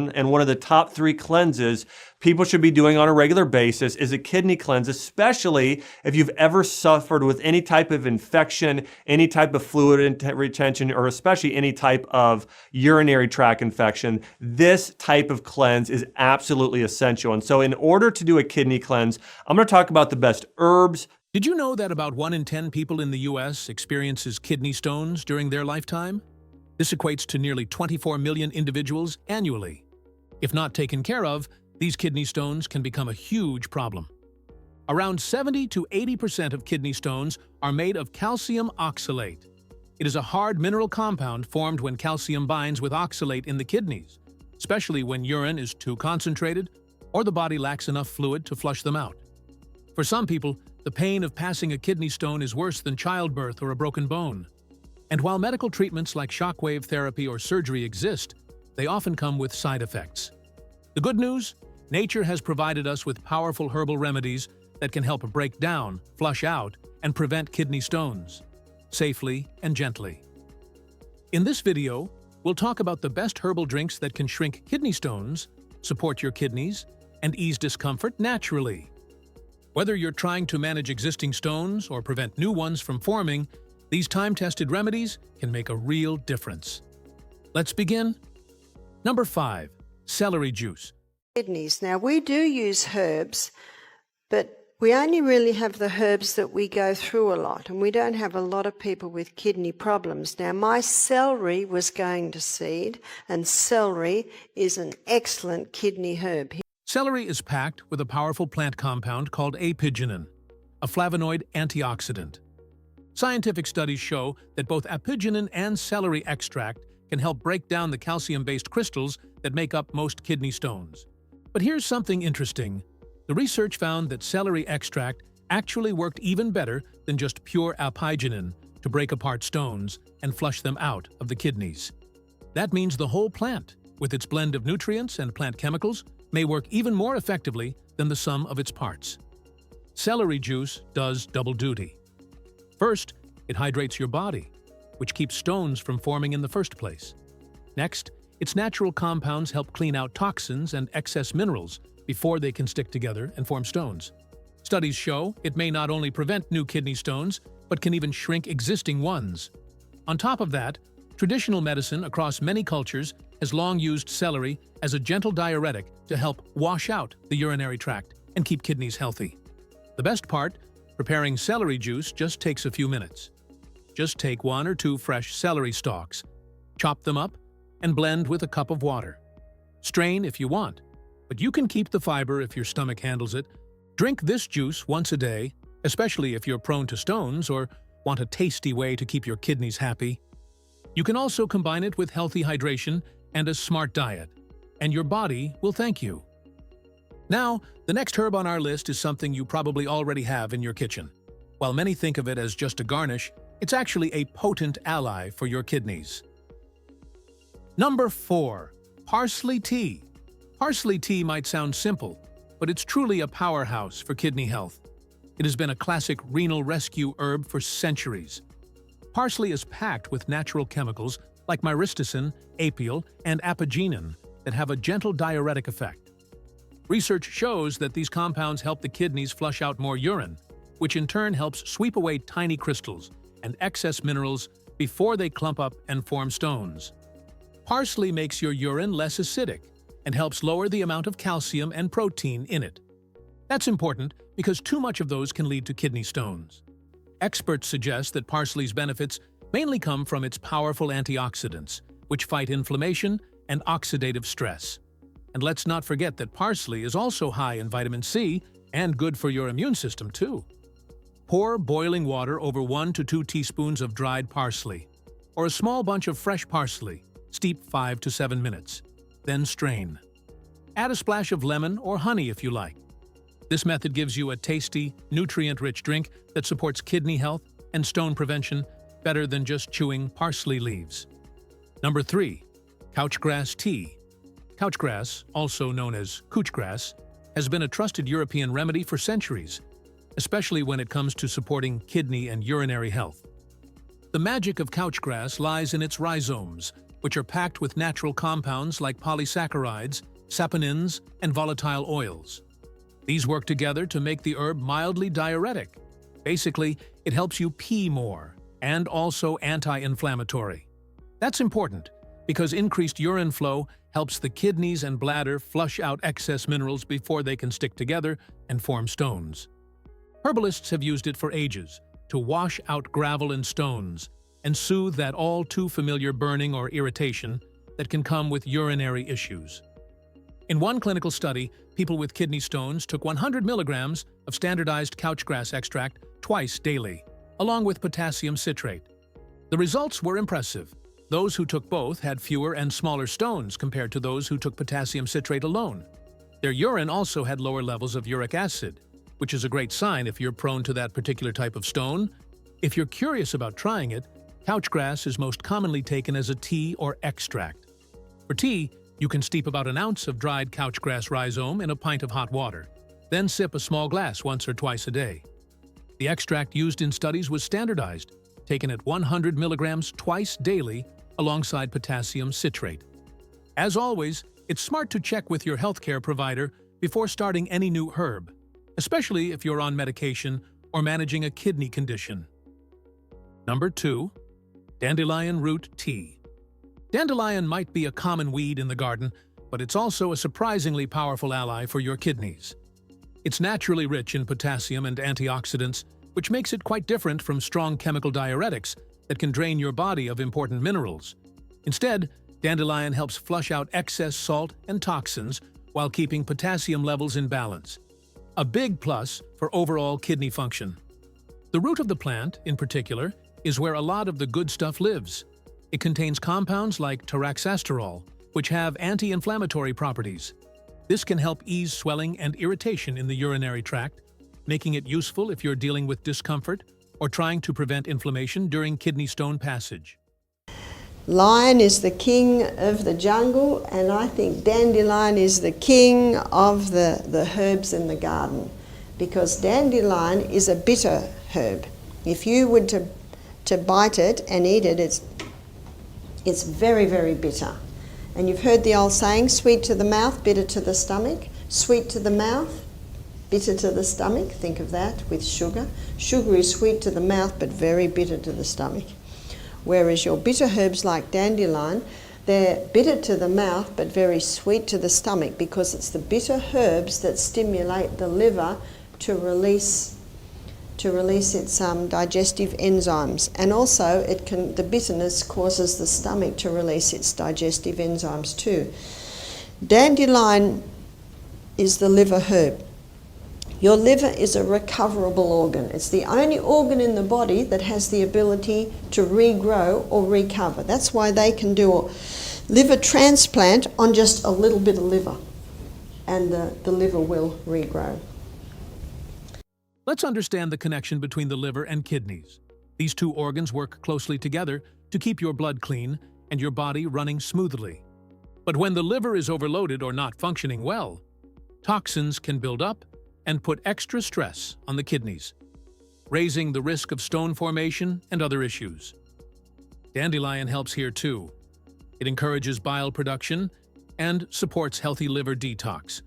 And one of the top 3 cleanses people should be doing on a regular basis is a kidney cleanse, especially if you've ever suffered with any type of infection, any type of fluid retention, or especially any type of urinary tract infection. This type of cleanse is absolutely essential. And so in order to do a kidney cleanse, I'm going to talk about the best herbs. Did you know that about 1 in 10 people in the U.S. experiences kidney stones during their lifetime? This equates to nearly 24 million individuals annually. If not taken care of, these kidney stones can become a huge problem. Around 70 to 80% of kidney stones are made of calcium oxalate. It is a hard mineral compound formed when calcium binds with oxalate in the kidneys, especially when urine is too concentrated or the body lacks enough fluid to flush them out. For some people, the pain of passing a kidney stone is worse than childbirth or a broken bone. And while medical treatments like shockwave therapy or surgery exist, they often come with side effects. The good news? Nature has provided us with powerful herbal remedies that can help break down, flush out, and prevent kidney stones, safely and gently. In this video, we'll talk about the best herbal drinks that can shrink kidney stones, support your kidneys, and ease discomfort naturally. Whether you're trying to manage existing stones or prevent new ones from forming, these time-tested remedies can make a real difference. Let's begin. Number 5. Celery juice. Kidneys. Now, we do use herbs, but we only really have the herbs that we go through a lot, and we don't have a lot of people with kidney problems. Now, my celery was going to seed, and celery is an excellent kidney herb. Celery is packed with a powerful plant compound called apigenin, a flavonoid antioxidant. Scientific studies show that both apigenin and celery extract can help break down the calcium-based crystals that make up most kidney stones. But here's something interesting. The research found that celery extract actually worked even better than just pure apigenin to break apart stones and flush them out of the kidneys. That means the whole plant, with its blend of nutrients and plant chemicals, may work even more effectively than the sum of its parts. Celery juice does double duty. First, it hydrates your body, which keeps stones from forming in the first place. Next, its natural compounds help clean out toxins and excess minerals before they can stick together and form stones. Studies show it may not only prevent new kidney stones, but can even shrink existing ones. On top of that, traditional medicine across many cultures has long used celery as a gentle diuretic to help wash out the urinary tract and keep kidneys healthy. The best part, preparing celery juice just takes a few minutes. Just take 1 or 2 fresh celery stalks, chop them up, and blend with a cup of water. Strain if you want, but you can keep the fiber if your stomach handles it. Drink this juice once a day, especially if you're prone to stones or want a tasty way to keep your kidneys happy. You can also combine it with healthy hydration and a smart diet, and your body will thank you. Now, the next herb on our list is something you probably already have in your kitchen. While many think of it as just a garnish, it's actually a potent ally for your kidneys. Number 4. Parsley tea. Parsley tea might sound simple, but it's truly a powerhouse for kidney health. It has been a classic renal rescue herb for centuries. Parsley is packed with natural chemicals like myristicin, apiol, and apigenin that have a gentle diuretic effect. Research shows that these compounds help the kidneys flush out more urine, which in turn helps sweep away tiny crystals and excess minerals before they clump up and form stones. Parsley makes your urine less acidic and helps lower the amount of calcium and protein in it. That's important because too much of those can lead to kidney stones. Experts suggest that parsley's benefits mainly come from its powerful antioxidants, which fight inflammation and oxidative stress. And let's not forget that parsley is also high in vitamin C and good for your immune system too. Pour boiling water over 1 to 2 teaspoons of dried parsley, or a small bunch of fresh parsley. Steep 5 to 7 minutes. Then strain. Add a splash of lemon or honey if you like. This method gives you a tasty, nutrient-rich drink that supports kidney health and stone prevention better than just chewing parsley leaves. Number 3. Couchgrass tea. Couchgrass, also known as couchgrass, has been a trusted European remedy for centuries, especially when it comes to supporting kidney and urinary health. The magic of couchgrass lies in its rhizomes, which are packed with natural compounds like polysaccharides, saponins, and volatile oils. These work together to make the herb mildly diuretic. Basically, it helps you pee more, and also anti-inflammatory. That's important, because increased urine flow helps the kidneys and bladder flush out excess minerals before they can stick together and form stones. Herbalists have used it for ages to wash out gravel and stones and soothe that all too familiar burning or irritation that can come with urinary issues. In one clinical study, people with kidney stones took 100 milligrams of standardized couchgrass extract twice daily, along with potassium citrate. The results were impressive. Those who took both had fewer and smaller stones compared to those who took potassium citrate alone. Their urine also had lower levels of uric acid, which is a great sign if you're prone to that particular type of stone. If you're curious about trying it, couchgrass is most commonly taken as a tea or extract. For tea, you can steep about an ounce of dried couchgrass rhizome in a pint of hot water, then sip a small glass once or twice a day. The extract used in studies was standardized, taken at 100 milligrams twice daily alongside potassium citrate. As always, it's smart to check with your healthcare provider before starting any new herb, especially if you're on medication or managing a kidney condition. Number 2. Dandelion root tea. Dandelion might be a common weed in the garden, but it's also a surprisingly powerful ally for your kidneys. It's naturally rich in potassium and antioxidants, which makes it quite different from strong chemical diuretics that can drain your body of important minerals. Instead, dandelion helps flush out excess salt and toxins while keeping potassium levels in balance. A big plus for overall kidney function. The root of the plant, in particular, is where a lot of the good stuff lives. It contains compounds like taraxasterol, which have anti-inflammatory properties. This can help ease swelling and irritation in the urinary tract, making it useful if you're dealing with discomfort or trying to prevent inflammation during kidney stone passage. Lion is the king of the jungle, and I think dandelion is the king of the herbs in the garden, because dandelion is a bitter herb. If you were to bite it and eat it, it's very, very bitter. And you've heard the old saying, sweet to the mouth, bitter to the stomach. Sweet to the mouth, bitter to the stomach. Think of that with sugar. Sugar is sweet to the mouth but very bitter to the stomach. Whereas your bitter herbs like dandelion, they're bitter to the mouth but very sweet to the stomach, because it's the bitter herbs that stimulate the liver to release its digestive enzymes, and also the bitterness causes the stomach to release its digestive enzymes too. Dandelion is the liver herb. Your liver is a recoverable organ. It's the only organ in the body that has the ability to regrow or recover. That's why they can do a liver transplant on just a little bit of liver, and the liver will regrow. Let's understand the connection between the liver and kidneys. These two organs work closely together to keep your blood clean and your body running smoothly. But when the liver is overloaded or not functioning well, toxins can build up and put extra stress on the kidneys, raising the risk of stone formation and other issues. Dandelion helps here too. It encourages bile production and supports healthy liver detox,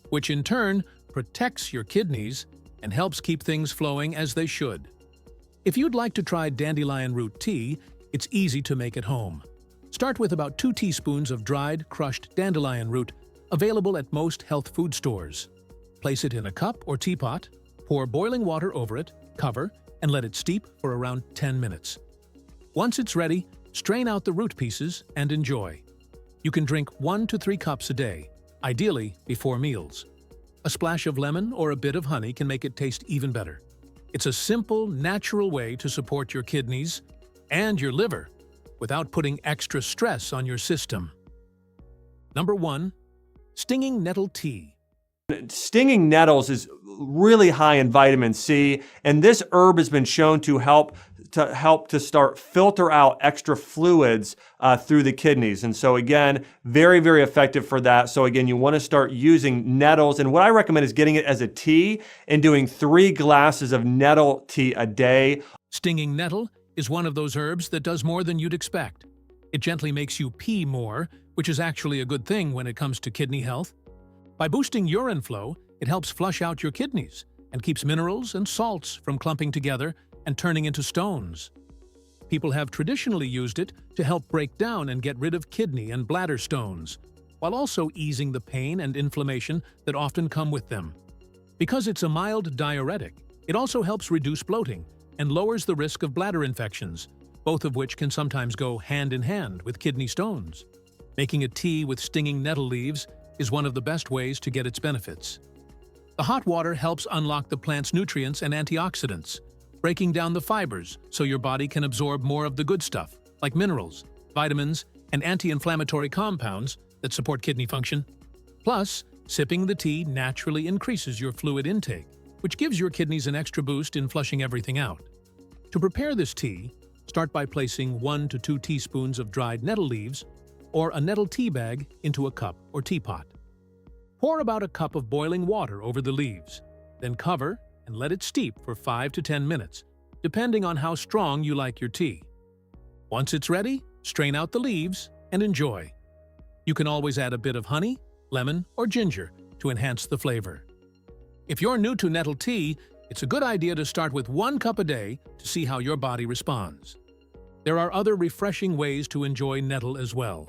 which in turn protects your kidneys and helps keep things flowing as they should. If you'd like to try dandelion root tea, it's easy to make at home. Start with about 2 teaspoons of dried, crushed dandelion root, available at most health food stores. Place it in a cup or teapot, pour boiling water over it, cover, and let it steep for around 10 minutes. Once it's ready, strain out the root pieces and enjoy. You can drink 1 to 3 cups a day, ideally before meals. A splash of lemon or a bit of honey can make it taste even better. It's a simple, natural way to support your kidneys and your liver without putting extra stress on your system. Number 1. Stinging nettle tea. Stinging nettles is really high in vitamin C, and this herb has been shown to help to start filter out extra fluids through the kidneys. And so again, very, very effective for that. So again, you want to start using nettles. And what I recommend is getting it as a tea and doing 3 glasses of nettle tea a day. Stinging nettle is one of those herbs that does more than you'd expect. It gently makes you pee more, which is actually a good thing when it comes to kidney health. By boosting urine flow, it helps flush out your kidneys and keeps minerals and salts from clumping together and turning into stones. People have traditionally used it to help break down and get rid of kidney and bladder stones, while also easing the pain and inflammation that often come with them. Because it's a mild diuretic, it also helps reduce bloating and lowers the risk of bladder infections, both of which can sometimes go hand in hand with kidney stones. Making a tea with stinging nettle leaves is one of the best ways to get its benefits. The hot water helps unlock the plant's nutrients and antioxidants, breaking down the fibers so your body can absorb more of the good stuff, like minerals, vitamins, and anti-inflammatory compounds that support kidney function. Plus, sipping the tea naturally increases your fluid intake, which gives your kidneys an extra boost in flushing everything out. To prepare this tea, start by placing 1 to 2 teaspoons of dried nettle leaves or a nettle tea bag into a cup or teapot. Pour about a cup of boiling water over the leaves, then cover and let it steep for 5 to 10 minutes, depending on how strong you like your tea. Once it's ready, strain out the leaves and enjoy. You can always add a bit of honey, lemon, or ginger to enhance the flavor. If you're new to nettle tea, it's a good idea to start with 1 cup a day to see how your body responds. There are other refreshing ways to enjoy nettle as well.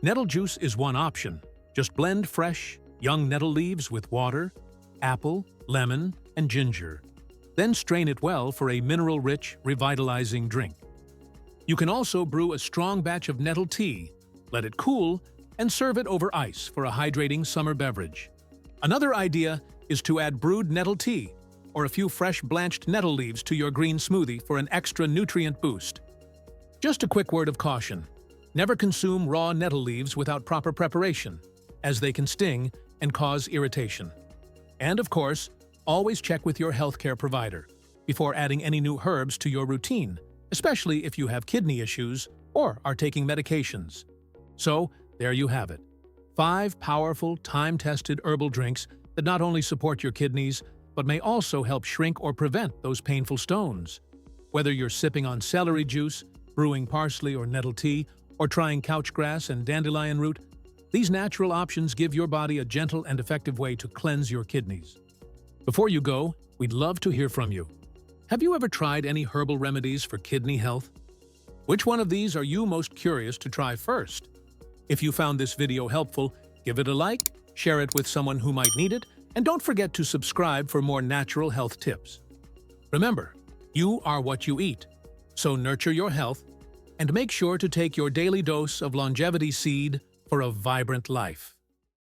Nettle juice is one option. Just blend fresh, young nettle leaves with water, apple, lemon, and ginger. Then strain it well for a mineral-rich, revitalizing drink. You can also brew a strong batch of nettle tea, let it cool, and serve it over ice for a hydrating summer beverage. Another idea is to add brewed nettle tea or a few fresh blanched nettle leaves to your green smoothie for an extra nutrient boost. Just a quick word of caution. Never consume raw nettle leaves without proper preparation, as they can sting and cause irritation. And of course, always check with your healthcare provider before adding any new herbs to your routine, especially if you have kidney issues or are taking medications. So, there you have it. 5 powerful, time-tested herbal drinks that not only support your kidneys, but may also help shrink or prevent those painful stones. Whether you're sipping on celery juice, brewing parsley or nettle tea, or trying couch grass and dandelion root, these natural options give your body a gentle and effective way to cleanse your kidneys. Before you go, we'd love to hear from you. Have you ever tried any herbal remedies for kidney health? Which one of these are you most curious to try first? If you found this video helpful, give it a like, share it with someone who might need it, and don't forget to subscribe for more natural health tips. Remember, you are what you eat, so nurture your health and make sure to take your daily dose of longevity seed for a vibrant life.